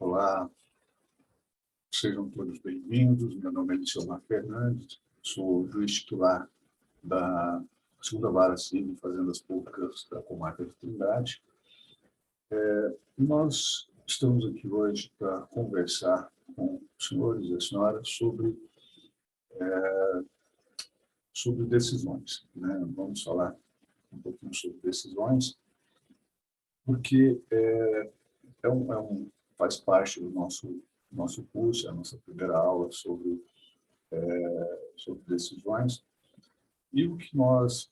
Olá, sejam todos bem-vindos. Meu nome é Licilmar Fernandes, sou juiz titular da Segunda Vara Civil de Fazendas Públicas da Comarca de Trindade. Nós estamos aqui hoje para conversar com os senhores e as senhoras sobre decisões, né? Vamos falar um pouquinho sobre decisões, porque faz parte do nosso curso, a nossa primeira aula sobre decisões. E o que nós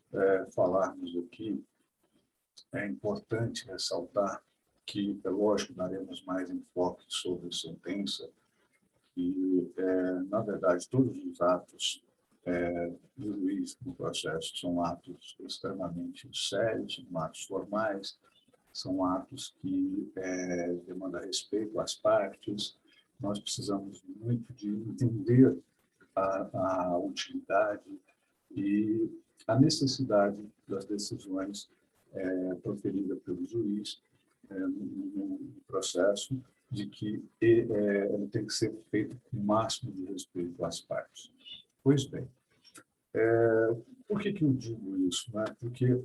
falarmos aqui, é importante ressaltar que, é lógico, daremos mais enfoque sobre sentença e, na verdade, todos os atos do juiz no processo são atos extremamente sérios, são atos formais, são atos que demandam respeito às partes. Nós precisamos muito de entender a utilidade e a necessidade das decisões proferidas pelo juiz no processo, de que ele tem que ser feito com o máximo de respeito às partes. Pois bem, por que eu digo isso? Né? Porque,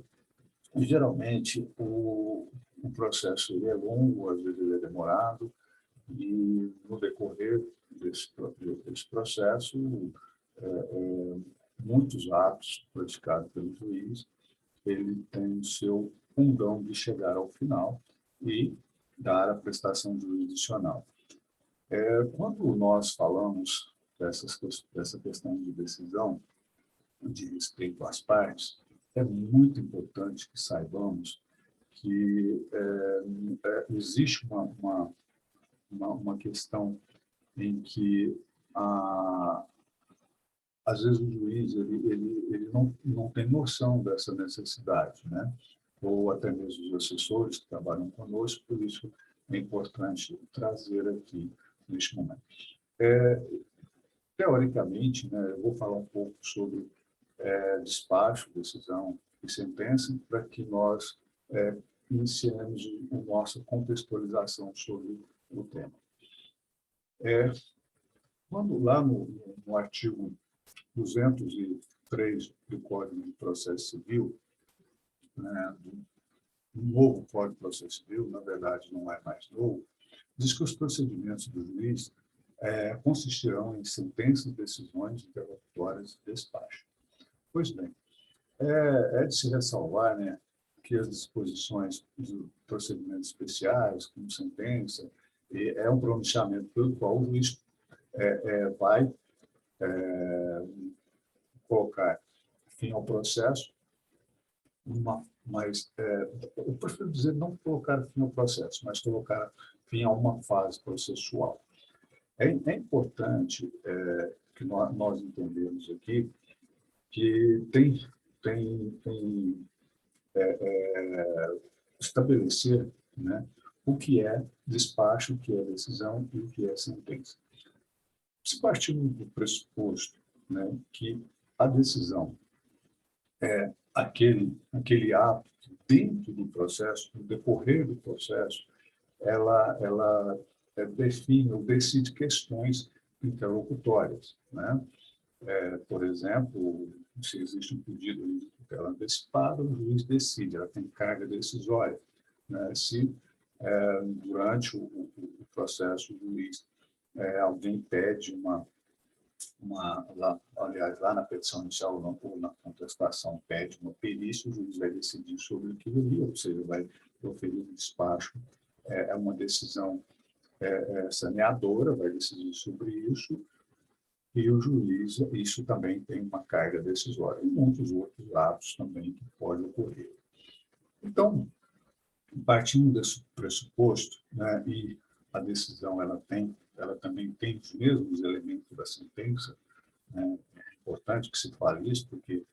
geralmente, o processo ele é longo, às vezes ele é demorado, e no decorrer desse processo, muitos atos praticados pelo juiz, ele tem o seu fundão de chegar ao final e dar a prestação jurisdicional. Quando nós falamos dessa questão de decisão, de respeito às partes, é muito importante que saibamos que existe uma questão em que às vezes o juiz ele não tem noção dessa necessidade, né? Ou até mesmo os assessores que trabalham conosco, por isso é importante trazer aqui neste momento. Teoricamente, né, eu vou falar um pouco sobre despacho, decisão e sentença, para que nós iniciemos a nossa contextualização sobre o tema. Quando lá no artigo 203 do Código de Processo Civil, né, do novo Código de Processo Civil, na verdade não é mais novo, diz que os procedimentos do juiz consistirão em sentenças, decisões, interlocutórias e despacho. Pois bem, é de se ressalvar, né, que as disposições de procedimentos especiais, como sentença, é um pronunciamento pelo qual o juiz vai colocar fim ao processo, eu prefiro dizer não colocar fim ao processo, mas colocar fim a uma fase processual. É importante que nós entendemos aqui que tem estabelecer, né, o que é despacho, o que é decisão e o que é sentença. Se partimos do pressuposto, né, que a decisão é aquele ato que, dentro do processo, no decorrer do processo, ela define ou decide questões interlocutórias, né? Por exemplo, se existe um pedido de tutela antecipada, o juiz decide, ela tem carga decisória, né? Se durante o processo o juiz alguém pede aliás, lá na petição inicial ou na contestação pede uma perícia, o juiz vai decidir sobre aquilo ali, ou seja, vai proferir um despacho, uma decisão saneadora, vai decidir sobre isso, e o juiz, isso também tem uma carga decisória, e muitos outros atos também que podem ocorrer. Então, partindo desse pressuposto, né, e a decisão ela também tem os mesmos elementos da sentença, né? É importante que se fale isso, porque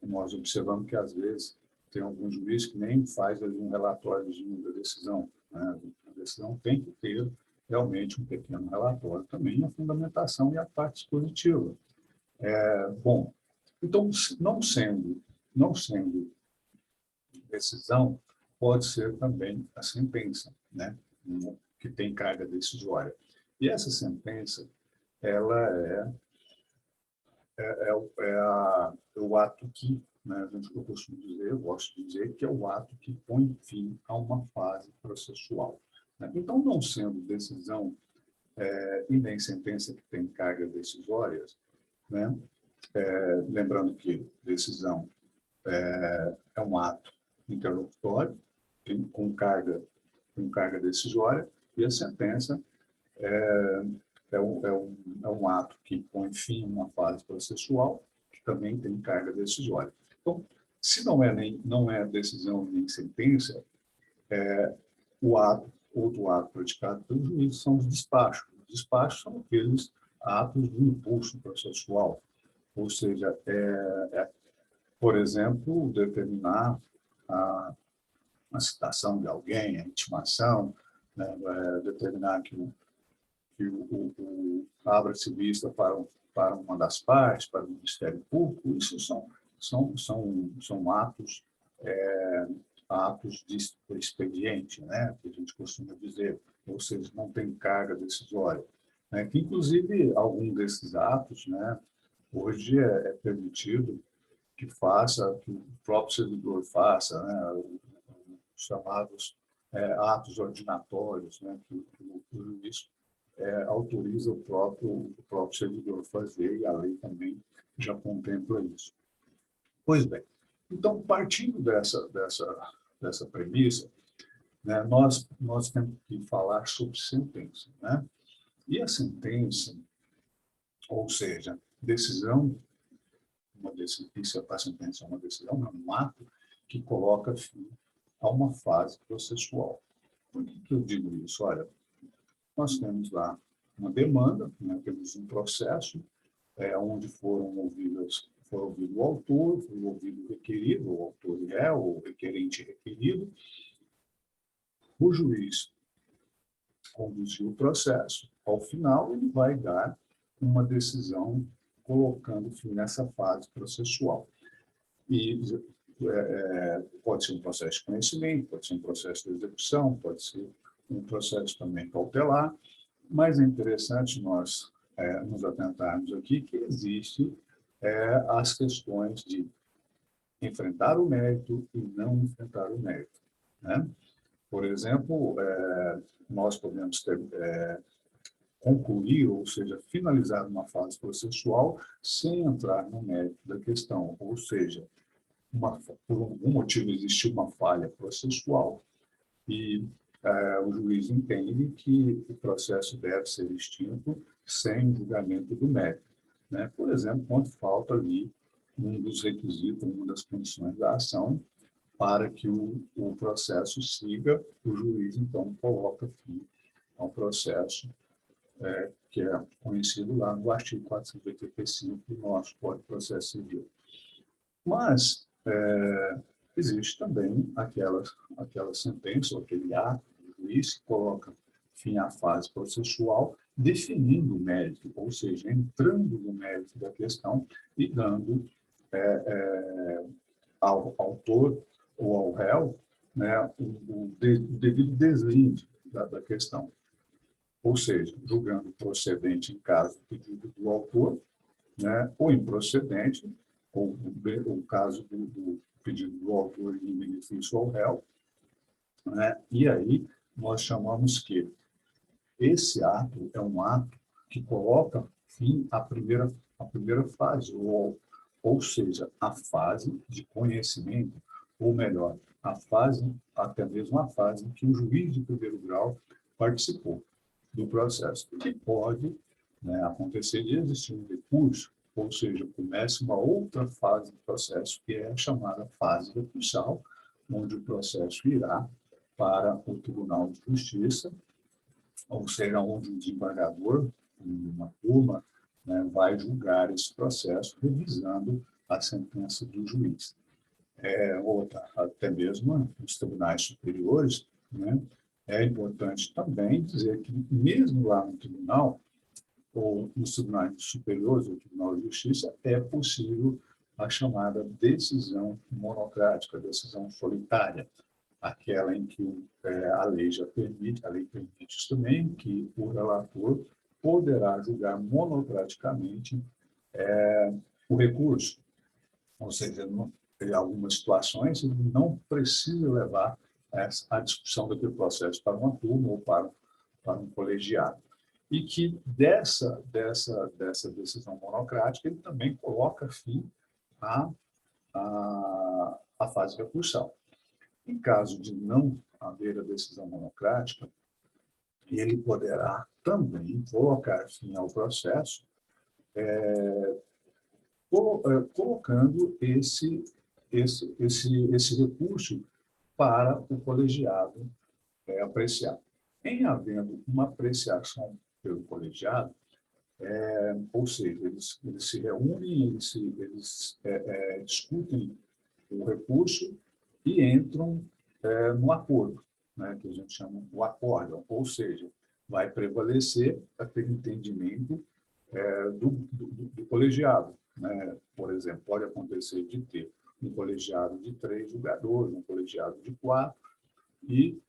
nós observamos que, às vezes, tem alguns juízes que nem faz ali um relatóriozinho da decisão, né? A decisão tem que ter realmente um pequeno relatório também, a fundamentação e a parte dispositiva. Bom, então, não sendo decisão, pode ser também a sentença, né? que tem carga decisória. E essa sentença, ela é o ato que, né, eu costumo dizer, eu gosto de dizer, que é o ato que põe fim a uma fase processual. Né? Então, não sendo decisão e nem sentença que tem cargas decisórias, né? Lembrando que decisão é um ato interlocutório, com carga decisória, e a sentença é um ato que põe fim a uma fase processual, que também tem carga decisória. Então, se não é decisão nem sentença, outro ato praticado pelo juiz são os despachos. Os despachos são aqueles atos de impulso processual, ou seja, por exemplo, determinar a citação de alguém, a intimação, né, determinar que abra-se vista para uma das partes, para o Ministério Público. Isso são atos, atos de expediente, né, que a gente costuma dizer, ou seja, não tem carga decisória. Né, que, inclusive, algum desses atos, né, hoje é permitido que o próprio servidor faça, né, os chamados atos ordinatórios, né, que o juiz autoriza o próprio servidor fazer, e a lei também já contempla isso. Pois bem, então, partindo dessa premissa, né, nós temos que falar sobre sentença. Né? E a sentença, ou seja, decisão, a sentença é uma decisão, é um ato que coloca fim a uma fase processual. Por que eu digo isso? Olha, nós temos lá uma demanda, né, temos um processo onde foi ouvido o autor, foi ouvido o requerido, o autor e réu, o requerente e requerido. O juiz conduziu o processo. Ao final, ele vai dar uma decisão colocando fim nessa fase processual. E pode ser um processo de conhecimento, pode ser um processo de execução, pode ser um processo também cautelar, mas é interessante nós nos atentarmos aqui que existe as questões de enfrentar o mérito e não enfrentar o mérito. Né? Por exemplo, nós podemos concluir, ou seja, finalizar uma fase processual sem entrar no mérito da questão, ou seja, por algum motivo existiu uma falha processual e o juiz entende que o processo deve ser extinto sem julgamento do mérito. Né? Por exemplo, quando falta ali um dos requisitos, uma das condições da ação, para que o processo siga, o juiz, então, coloca fim ao processo, que é conhecido lá no artigo 485 do nosso Código de Processo Civil. Mas existe também aquela sentença, ou aquele ato do juiz que coloca fim à fase processual, definindo o mérito, ou seja, entrando no mérito da questão e dando ao autor ou ao réu, né, o devido deslinde da questão. Ou seja, julgando procedente em caso do pedido do autor, né, ou improcedente, ou o caso do pedido do autor em benefício ao réu. Né, e aí nós chamamos que esse ato é um ato que coloca fim à primeira fase, ou seja, a fase de conhecimento, ou melhor, até mesmo a fase em que o juiz de primeiro grau participou do processo. Porque pode, né, acontecer de existir um recurso, ou seja, começa uma outra fase do processo, que é a chamada fase recursal, onde o processo irá para o Tribunal de Justiça, ou seja, onde o desembargador, uma turma, né, vai julgar esse processo, revisando a sentença do juiz. Até mesmo nos tribunais superiores, né, é importante também dizer que, mesmo lá no tribunal, ou nos tribunais superiores, ou Tribunal de Justiça, é possível a chamada decisão monocrática, decisão solitária, aquela em que a lei já permite, a lei permite isso também, que o relator poderá julgar monocraticamente o recurso, ou seja, em algumas situações ele não precisa levar a discussão daquele processo para uma turma ou para um colegiado. E que dessa decisão monocrática ele também coloca fim à fase de recursal. Em caso de não haver a decisão monocrática, ele poderá também colocar fim ao processo, colocando esse recurso para o colegiado apreciar. Em havendo uma apreciação pelo colegiado, ou seja, eles se reúnem, eles discutem o recurso e entram no acordo, né, que a gente chama o acórdão, ou seja, vai prevalecer aquele entendimento do colegiado. Né? Por exemplo, pode acontecer de ter um colegiado de 3 julgadores, um colegiado de 4, e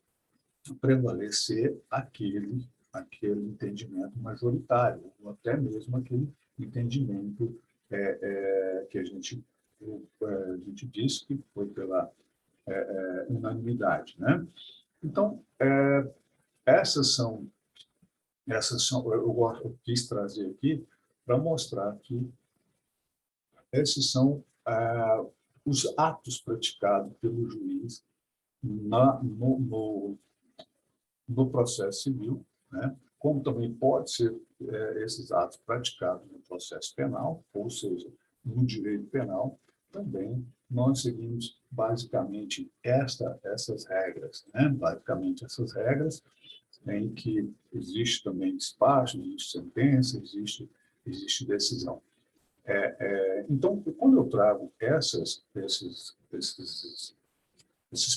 prevalecer aquele entendimento majoritário, ou até mesmo aquele entendimento que a gente disse que foi pela unanimidade, né? Então, eu quis trazer aqui para mostrar que esses são os atos praticados pelo juiz no processo civil, né? Como também pode ser esses atos praticados no processo penal, ou seja, no direito penal, também nós seguimos basicamente essas regras, né? Basicamente essas regras em que existe também despacho, existe sentença, existe decisão. Então, quando eu trago esses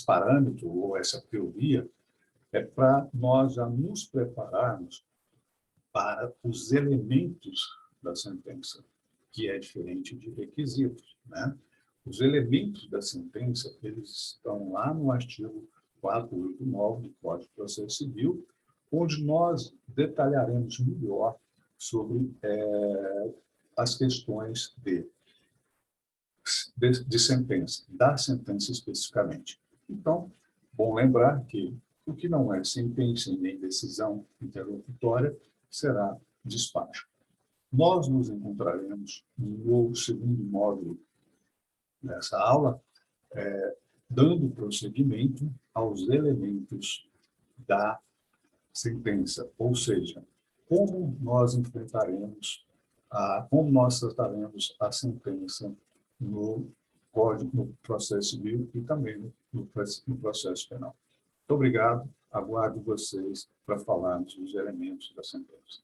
parâmetros ou essa teoria, é para nós já nos prepararmos para os elementos da sentença, que é diferente de requisitos, né? Os elementos da sentença, eles estão lá no artigo 489 do Código de Processo Civil, onde nós detalharemos melhor sobre as questões de sentença, da sentença especificamente. Então, bom lembrar que o que não é sentença e nem decisão interlocutória será despacho. Nós nos encontraremos no segundo módulo dessa aula, dando prosseguimento aos elementos da sentença, ou seja, como nós enfrentaremos, como nós trataremos a sentença no Código, no processo civil e também no processo penal. Muito obrigado, aguardo vocês para falarmos dos elementos da sentença.